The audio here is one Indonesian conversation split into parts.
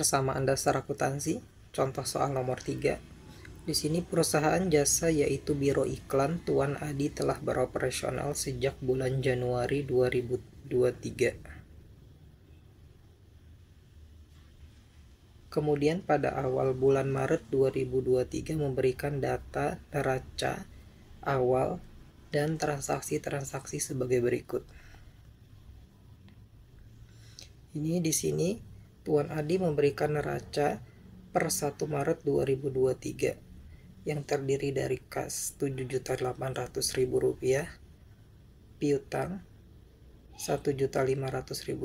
persamaan dasar akuntansi. Contoh soal nomor 3. Di sini perusahaan jasa yaitu Biro Iklan Tuan Adi telah beroperasional sejak bulan Januari 2023. Kemudian pada awal bulan Maret 2023 memberikan data neraca awal dan transaksi-transaksi sebagai berikut. Ini di sini Tuan Adi memberikan neraca per 1 Maret 2023 yang terdiri dari kas Rp7.800.000, piutang Rp1.500.000,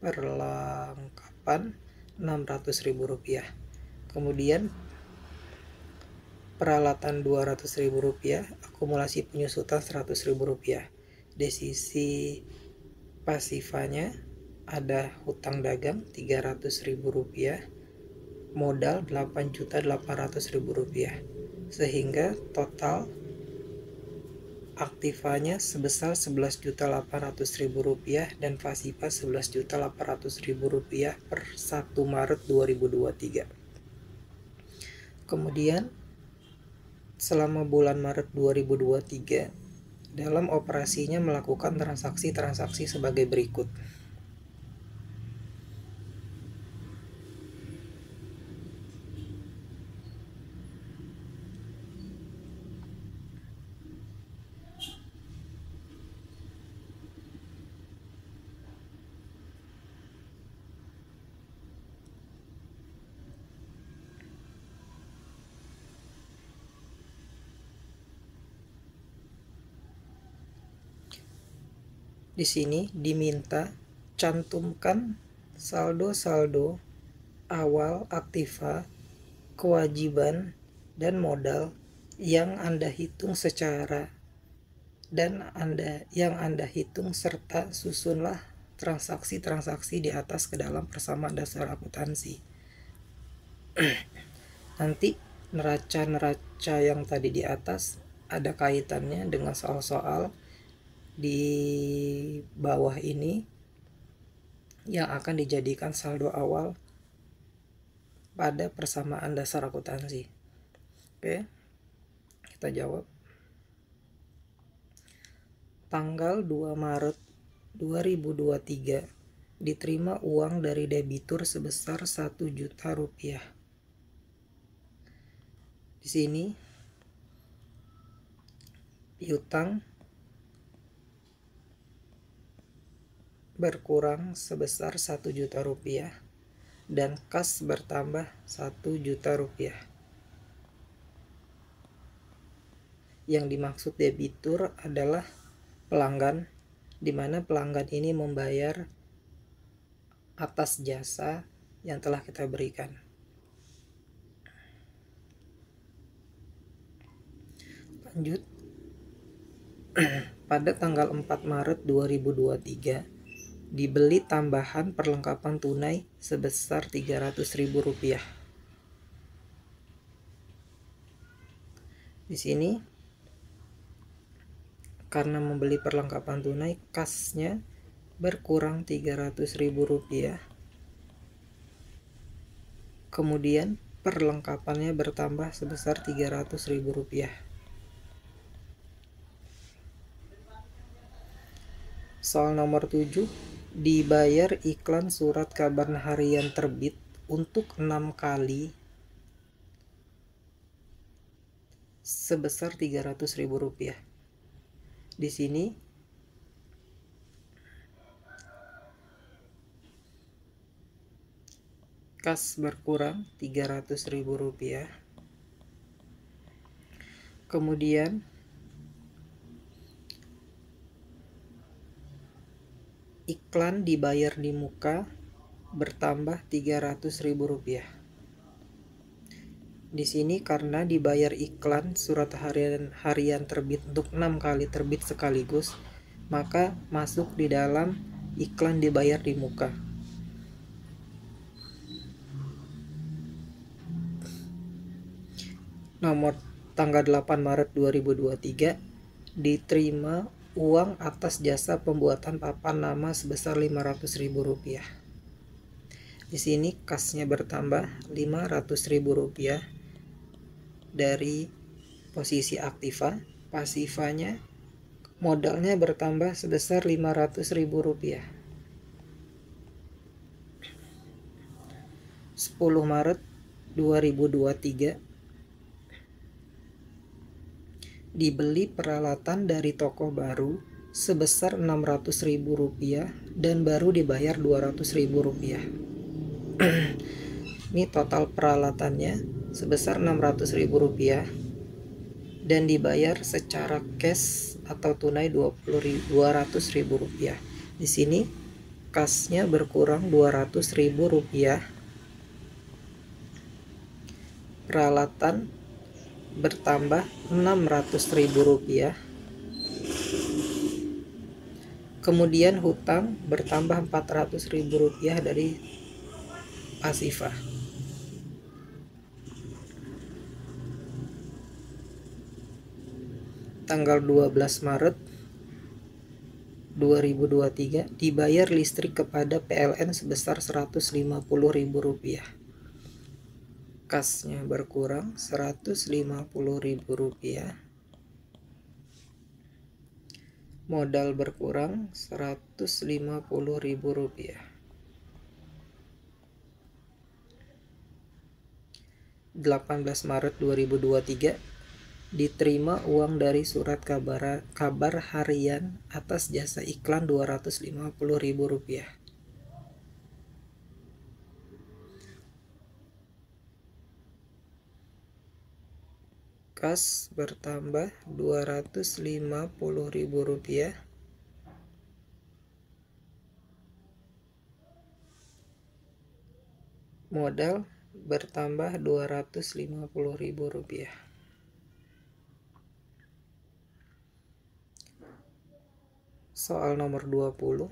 perlengkapan Rp600.000, kemudian peralatan Rp200.000, akumulasi penyusutan Rp100.000. Di sisi pasifanya ada hutang dagang Rp300.000, modal Rp8.800.000, sehingga total aktivanya sebesar Rp11.800.000 dan pasifa Rp11.800.000 per 1 Maret 2023. Kemudian selama bulan Maret 2023 dalam operasinya melakukan transaksi-transaksi sebagai berikut. Di sini diminta cantumkan saldo-saldo awal aktiva, kewajiban, dan modal yang Anda hitung serta susunlah transaksi-transaksi di atas ke dalam persamaan dasar akuntansi. Nanti neraca-neraca yang tadi di atas ada kaitannya dengan soal-soal di bawah ini yang akan dijadikan saldo awal pada persamaan dasar akuntansi. Oke, kita jawab. Tanggal 2 Maret 2023 diterima uang dari debitur sebesar Rp1 juta. Di sini piutang berkurang sebesar Rp1 juta dan kas bertambah Rp1 juta. Yang dimaksud debitur adalah pelanggan, di mana pelanggan ini membayar atas jasa yang telah kita berikan. Lanjut. Pada tanggal 4 Maret 2023 dibeli tambahan perlengkapan tunai sebesar Rp300.000. Di sini karena membeli perlengkapan tunai, kasnya berkurang Rp300.000. Kemudian perlengkapannya bertambah sebesar Rp300.000. Soal nomor 7. Dibayar iklan surat kabar harian terbit untuk 6 kali sebesar Rp300.000. Di sini kas berkurang Rp300.000. Kemudian iklan dibayar di muka bertambah Rp300.000. Di sini karena dibayar iklan surat harian terbit untuk 6 kali terbit sekaligus, maka masuk di dalam iklan dibayar di muka. Nomor tanggal 8 Maret 2023 diterima uang atas jasa pembuatan papan nama sebesar Rp500.000. Di sini kasnya bertambah Rp500.000 dari posisi aktiva. Pasivanya modalnya bertambah sebesar Rp500.000. 10 Maret 2023 dibeli peralatan dari toko baru sebesar Rp600.000 dan baru dibayar Rp200.000. Ini total peralatannya sebesar Rp600.000 dan dibayar secara cash atau tunai Rp200.000. Di sini kasnya berkurang Rp200.000. Peralatan bertambah Rp600.000. Kemudian hutang bertambah Rp400.000 dari pasiva. Tanggal 12 Maret 2023 dibayar listrik kepada PLN sebesar Rp150.000. Kasnya berkurang Rp150.000. Modal berkurang Rp150.000. 18 Maret 2023 diterima uang dari surat kabar harian atas jasa iklan Rp250.000. Kas bertambah Rp250.000. Modal bertambah Rp250.000. Soal nomor 20.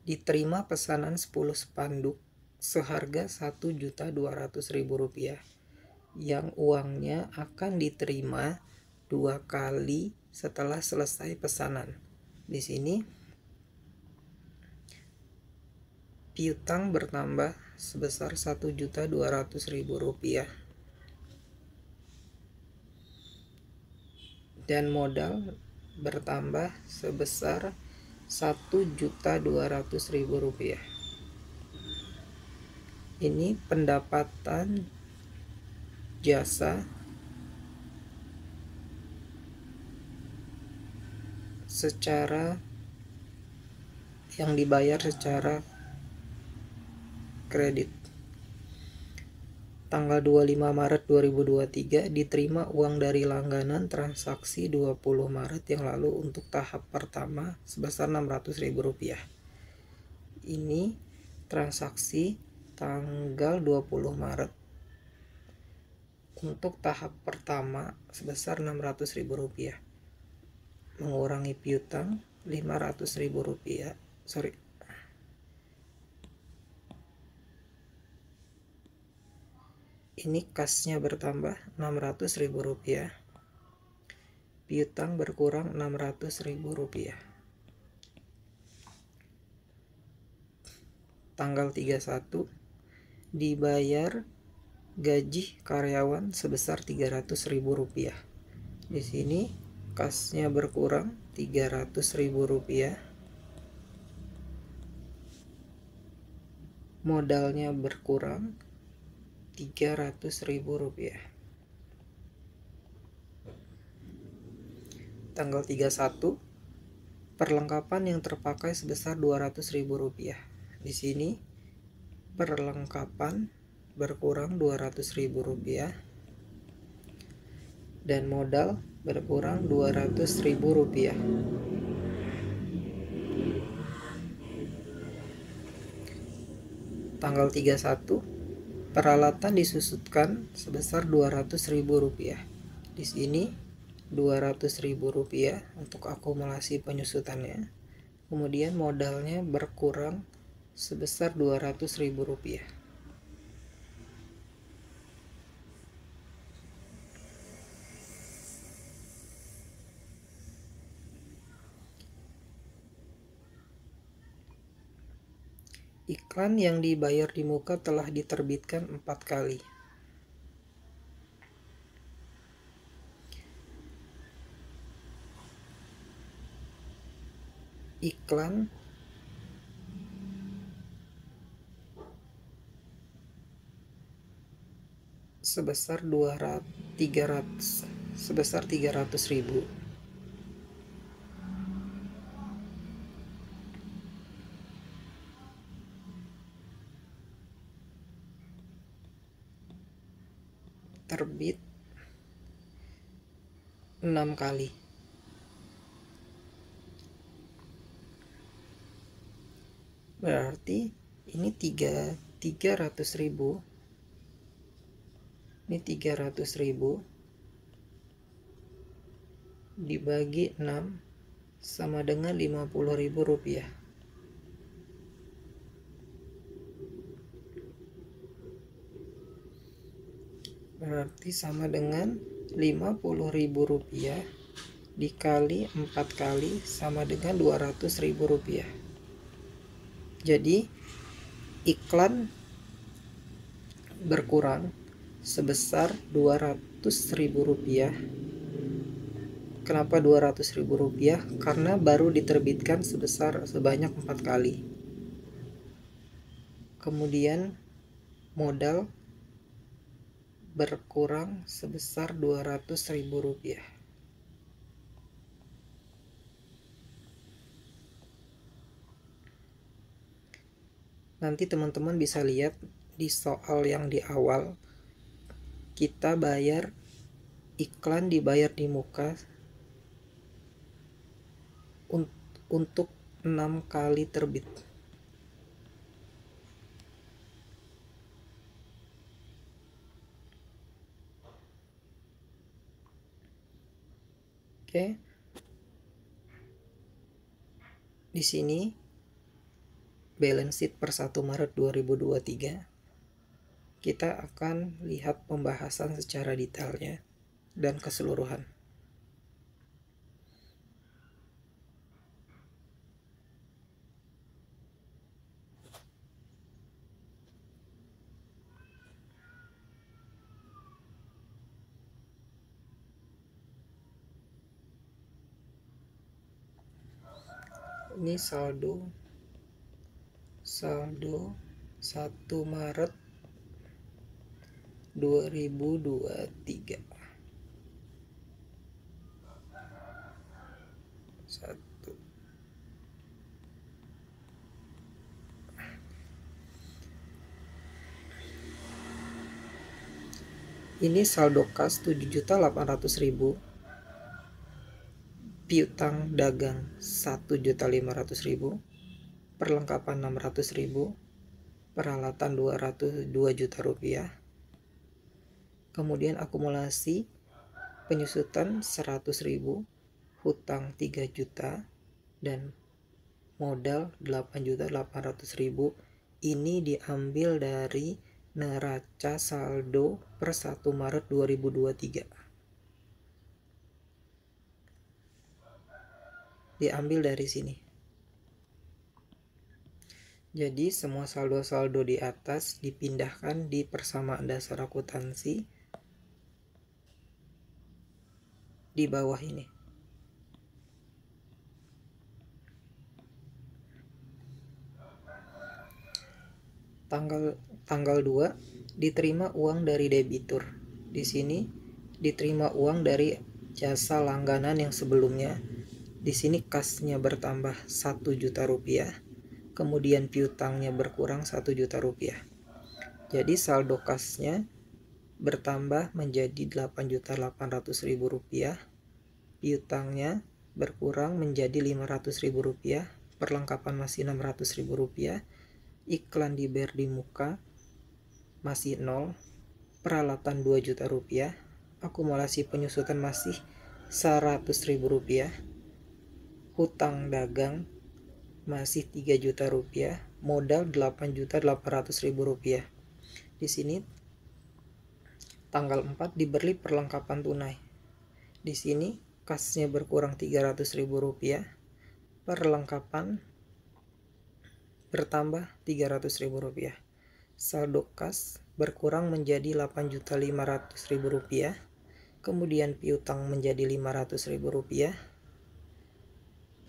Diterima pesanan 10 spanduk seharga Rp1.200.000 yang uangnya akan diterima 2 kali setelah selesai pesanan. Di sini piutang bertambah sebesar Rp1.200.000 dan modal bertambah sebesar Rp1.200.000. Ini pendapatan jasa secara yang dibayar secara kredit. Tanggal 25 Maret 2023 diterima uang dari langganan transaksi 20 Maret yang lalu untuk tahap pertama sebesar Rp600.000. Ini transaksi tanggal 20 Maret untuk tahap pertama sebesar Rp600.000. Mengurangi piutang Rp500.000. Ini kasnya bertambah Rp600.000. Piutang berkurang Rp600.000. Tanggal 31 dibayar gaji karyawan sebesar Rp300.000. Di sini kasnya berkurang Rp300.000. Modalnya berkurang Rp300.000. Tanggal 31 perlengkapan yang terpakai sebesar Rp200.000. Di sini perlengkapan berkurang Rp200.000 dan modal berkurang Rp200.000. Tanggal 31 peralatan disusutkan sebesar Rp200.000. Di sini Rp200.000 untuk akumulasi penyusutannya. Kemudian modalnya berkurang sebesar Rp200.000. Iklan yang dibayar di muka telah diterbitkan 4 kali. Iklan sebesar 300.000. Terbit 6 kali. Berarti ini 300.000. Ini 300.000 dibagi 6 sama dengan 50.000 rupiah. Berarti sama dengan 50.000 rupiah dikali 4 kali sama dengan 200.000 rupiah. Jadi iklan berkurang sebesar 200.000 rupiah. Kenapa 200.000 rupiah? Karena baru diterbitkan sebanyak 4 kali. Kemudian modal berkurang sebesar 200.000 rupiah. Nanti teman-teman bisa lihat di soal yang di awal, kita bayar iklan dibayar di muka untuk 6 kali terbit. Oke. Di sini balance sheet per 1 Maret 2023. Kita akan lihat pembahasan secara detailnya dan keseluruhan. Ini saldo 1 Maret 2023. Ini saldo kas 7.800.000, piutang dagang 1.500.000, perlengkapan 600.000, peralatan 202 juta rupiah. Kemudian akumulasi penyusutan 100.000, hutang 3 juta, dan modal 8.800.000. Ini diambil dari neraca saldo per 1 Maret 2023. Diambil dari sini. Jadi semua saldo-saldo di atas dipindahkan di persamaan dasar akuntansi di bawah ini. Tanggal 2 diterima uang dari debitur. Di sini diterima uang dari jasa langganan yang sebelumnya. Di sini kasnya bertambah 1 juta rupiah. Kemudian piutangnya berkurang 1 juta rupiah. Jadi saldo kasnya bertambah menjadi 8.800.000 rupiah. Piutangnya berkurang menjadi 500.000 rupiah. Perlengkapan masih 600.000 rupiah. Iklan dibayar di muka masih 0. Peralatan 2 juta rupiah. Akumulasi penyusutan masih 100.000 rupiah. Hutang dagang masih 3 juta rupiah. Modal 8.800.000 rupiah. Di sini tanggal 4 diberi perlengkapan tunai. Di sini kasnya berkurang 300.000 rupiah. Perlengkapan bertambah Rp300.000. Saldo kas berkurang menjadi Rp8.500.000. Kemudian piutang menjadi Rp500.000.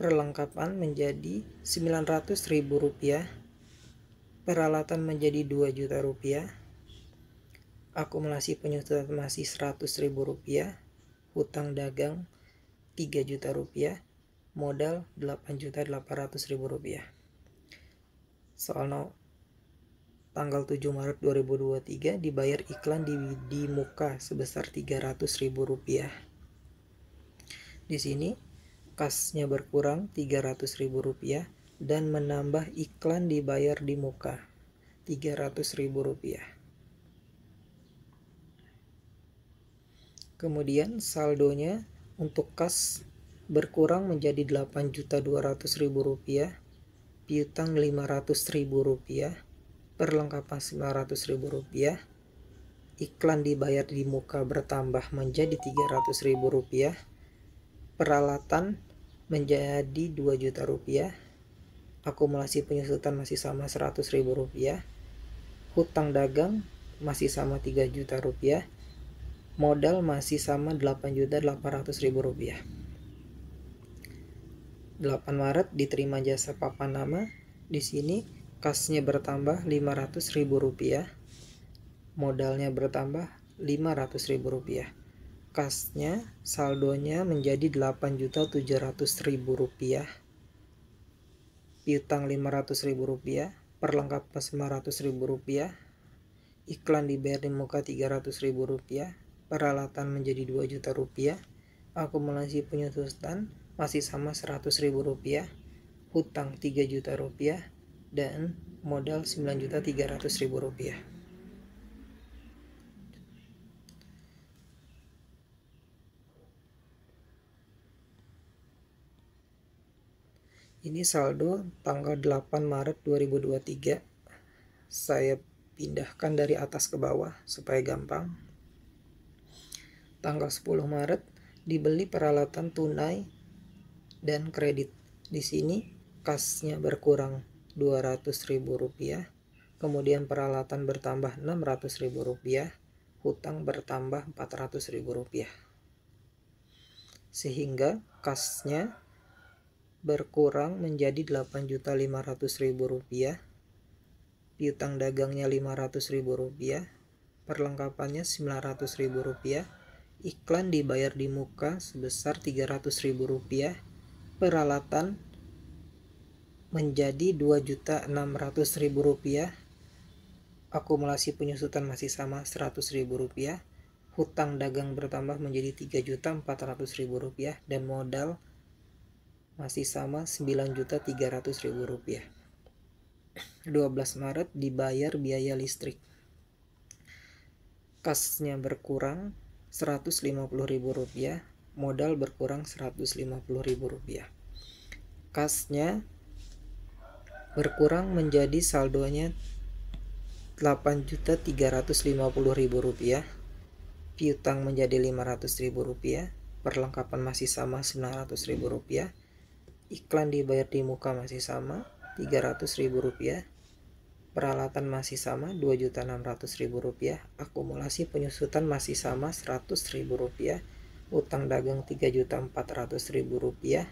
Perlengkapan menjadi Rp900.000. Peralatan menjadi Rp2.000.000. Akumulasi penyusutan masih Rp100.000. Hutang dagang Rp3.000.000. Modal Rp8.800.000. Soal tanggal 7 Maret 2023 dibayar iklan di muka sebesar Rp300.000. Di sini kasnya berkurang Rp300.000 dan menambah iklan dibayar di muka Rp300.000. Kemudian saldonya untuk kas berkurang menjadi Rp8.200.000, piutang Rp500.000, perlengkapan Rp900.000, iklan dibayar di muka bertambah menjadi Rp300.000, peralatan menjadi Rp2.000.000, akumulasi penyusutan masih sama Rp100.000, hutang dagang masih sama Rp3.000.000, modal masih sama Rp8.800.000. 8 Maret diterima jasa papan nama. Di sini kasnya bertambah Rp500.000, modalnya bertambah Rp500.000. Kasnya saldonya menjadi Rp8.700.000, piutang Rp500.000, perlengkapan Rp900.000, iklan dibayar di muka Rp300.000, peralatan menjadi Rp2.000.000, akumulasi penyusutan masih sama Rp100.000, hutang Rp3.000.000, dan modal Rp9.300.000. Ini saldo tanggal 8 Maret 2023. Saya pindahkan dari atas ke bawah supaya gampang. Tanggal 10 Maret dibeli peralatan tunai dan kredit. Di sini kasnya berkurang Rp200.000, kemudian peralatan bertambah Rp600.000, hutang bertambah Rp400.000. Sehingga kasnya berkurang menjadi Rp8.500.000, piutang dagangnya Rp500.000, perlengkapannya Rp900.000, iklan dibayar di muka sebesar Rp300.000, peralatan menjadi Rp2.600.000, akumulasi penyusutan masih sama Rp100.000, hutang dagang bertambah menjadi Rp3.400.000, dan modal masih sama Rp9.300.000. 12 Maret dibayar biaya listrik. Kasnya berkurang Rp150.000, modal berkurang Rp150.000. Kasnya berkurang menjadi saldonya Rp8.350.000, piutang menjadi Rp500.000, perlengkapan masih sama Rp900.000, iklan dibayar di muka masih sama Rp300.000, peralatan masih sama Rp2.600.000, akumulasi penyusutan masih sama Rp100.000, utang dagang Rp3.400.000,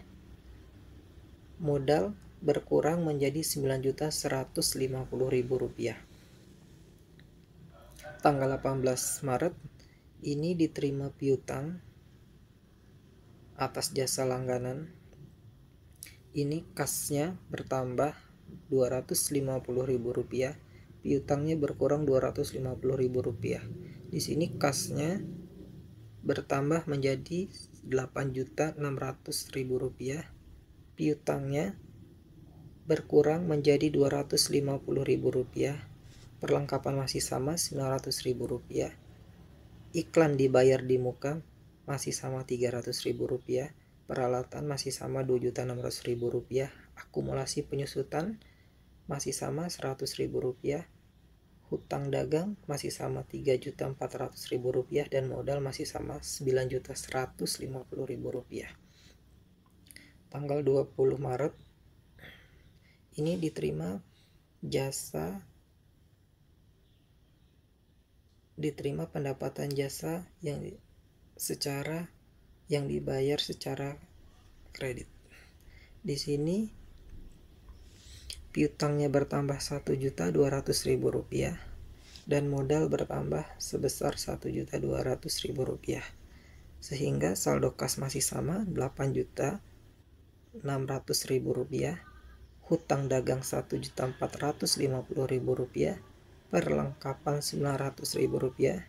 modal berkurang menjadi Rp9.150.000. Tanggal 18 Maret ini diterima piutang atas jasa langganan. Ini kasnya bertambah Rp250.000, piutangnya berkurang Rp250.000. Di sini kasnya bertambah menjadi Rp8.600.000, piutangnya berkurang menjadi Rp250.000, perlengkapan masih sama Rp900.000, iklan dibayar di muka masih sama Rp300.000, peralatan masih sama Rp2.600.000, akumulasi penyusutan masih sama Rp100.000, hutang dagang masih sama Rp3.400.000, dan modal masih sama Rp9.150.000. Tanggal 20 Maret ini diterima jasa diterima pendapatan jasa yang dibayar secara kredit. Di sini piutangnya bertambah Rp1.200.000 dan modal bertambah sebesar Rp1.200.000, sehingga saldo kas masih sama Rp8.600.000, hutang dagang Rp1.450.000, perlengkapan Rp900.000,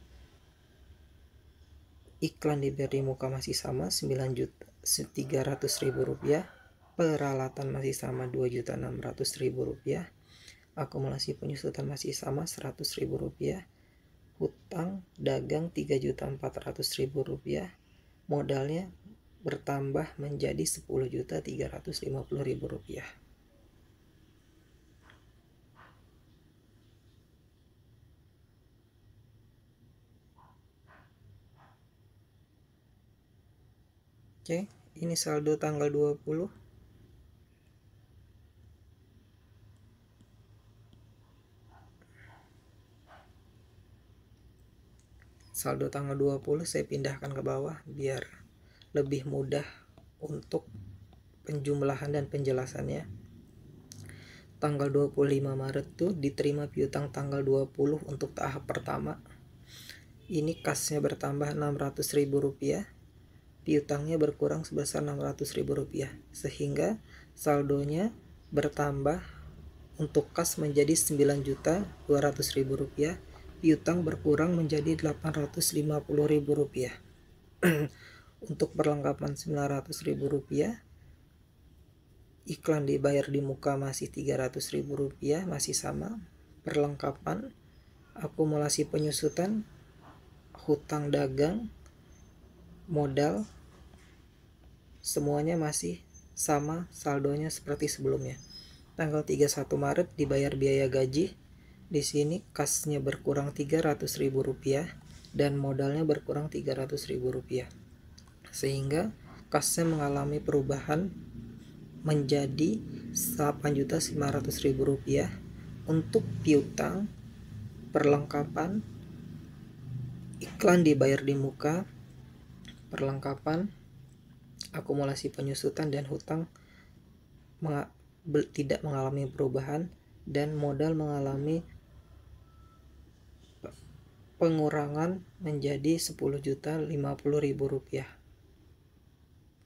iklan diberi muka masih sama Rp9.300.000, peralatan masih sama Rp2.600.000, akumulasi penyusutan masih sama Rp100.000, hutang dagang Rp3.400.000, modalnya bertambah menjadi Rp10.350.000. Oke, ini saldo tanggal 20. Saldo tanggal 20 saya pindahkan ke bawah biar lebih mudah untuk penjumlahan dan penjelasannya. Tanggal 25 Maret tuh diterima piutang tanggal 20 untuk tahap pertama. Ini kasnya bertambah Rp600.000, piutangnya berkurang sebesar Rp600.000, sehingga saldonya bertambah untuk kas menjadi Rp9.200.000, piutang berkurang menjadi Rp850.000. Untuk perlengkapan Rp900.000, iklan dibayar di muka masih Rp300.000, masih sama. Perlengkapan, akumulasi penyusutan, hutang dagang, modal, semuanya masih sama saldonya seperti sebelumnya. Tanggal 31 Maret dibayar biaya gaji. Di sini kasnya berkurang Rp300.000 dan modalnya berkurang Rp300.000, sehingga kasnya mengalami perubahan menjadi Rp8.900.000. Untuk piutang, perlengkapan, iklan dibayar di muka, perlengkapan, akumulasi penyusutan dan hutang tidak mengalami perubahan, dan modal mengalami pengurangan menjadi Rp10.050.000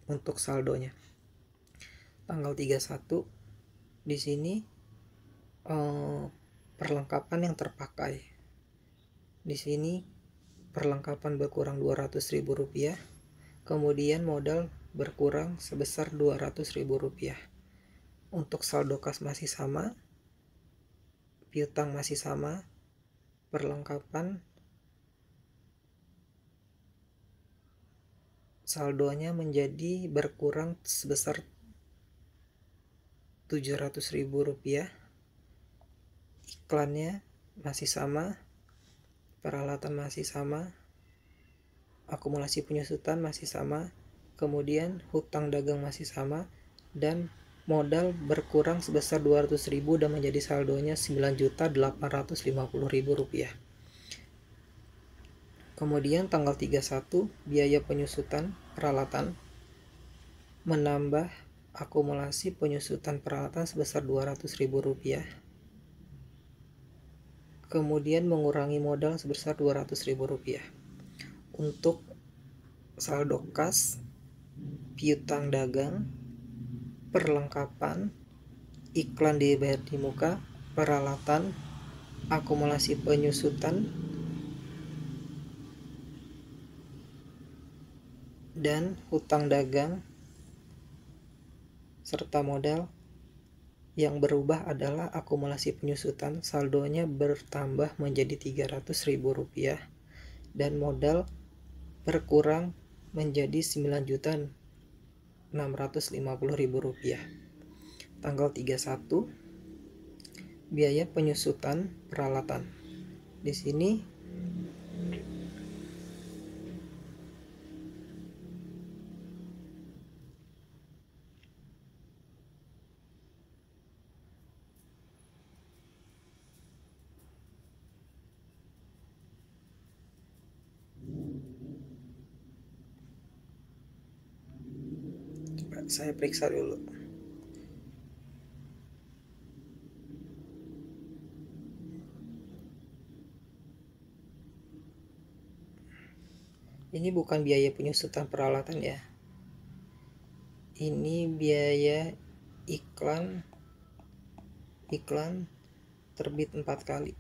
untuk saldonya. Tanggal 31 di sini perlengkapan yang terpakai. Di sini perlengkapan berkurang Rp200.000, kemudian modal berkurang sebesar Rp200.000. Untuk saldo kas masih sama, piutang masih sama, perlengkapan saldonya menjadi berkurang sebesar Rp700.000, iklannya masih sama, peralatan masih sama, akumulasi penyusutan masih sama, kemudian hutang dagang masih sama, dan modal berkurang sebesar Rp200.000 dan menjadi saldonya Rp9.850.000. Kemudian tanggal 31 biaya penyusutan peralatan menambah akumulasi penyusutan peralatan sebesar Rp200.000, kemudian mengurangi modal sebesar Rp200.000. Untuk saldo kas, piutang dagang, perlengkapan, iklan dibayar di muka, peralatan, akumulasi penyusutan, dan hutang dagang serta modal. Yang berubah adalah akumulasi penyusutan, saldonya bertambah menjadi Rp300.000 dan modal berkurang menjadi Rp9.650.000. Tanggal 31 biaya penyusutan peralatan. Di sini saya periksa dulu. Ini bukan biaya penyusutan peralatan ya. Ini biaya iklan terbit 4 kali.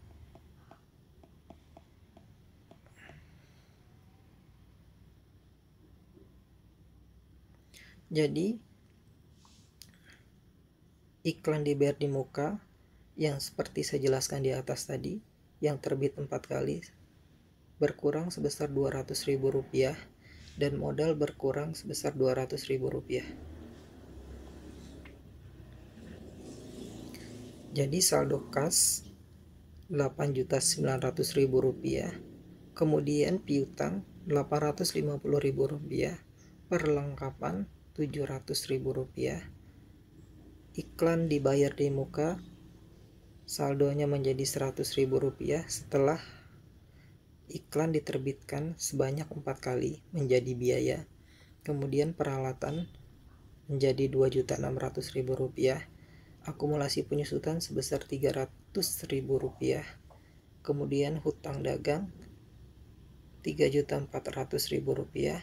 Jadi iklan dibayar di muka yang seperti saya jelaskan di atas tadi, yang terbit 4 kali, berkurang sebesar Rp200.000 dan modal berkurang sebesar Rp200.000. Jadi saldo kas Rp8.900.000, kemudian piutang Rp850.000, perlengkapan Rp700.000, iklan dibayar di muka, saldonya menjadi Rp100.000 setelah iklan diterbitkan sebanyak 4 kali menjadi biaya. Kemudian peralatan menjadi Rp2.600.000, akumulasi penyusutan sebesar Rp300.000, kemudian hutang dagang Rp3.400.000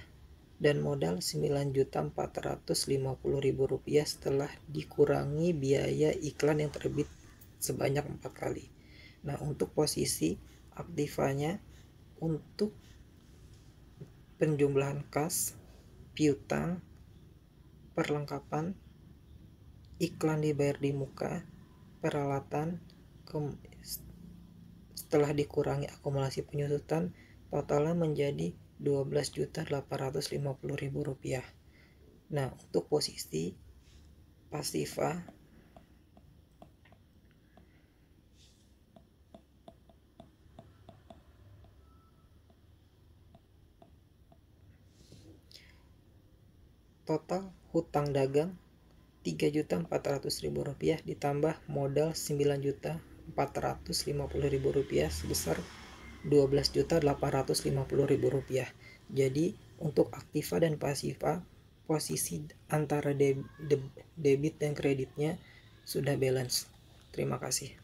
dan modal Rp9.450.000 setelah dikurangi biaya iklan yang terbit sebanyak 4 kali. Nah, untuk posisi aktivanya, untuk penjumlahan kas, piutang, perlengkapan, iklan dibayar di muka, peralatan, setelah dikurangi akumulasi penyusutan, totalnya menjadi Rp12.850.000. Nah, untuk posisi pasifa, total hutang dagang Rp3.400.000 ditambah modal Rp9.450.000 sebesar Rp12.850.000. Jadi untuk aktiva dan pasifa, posisi antara debit dan kreditnya sudah balance. Terima kasih.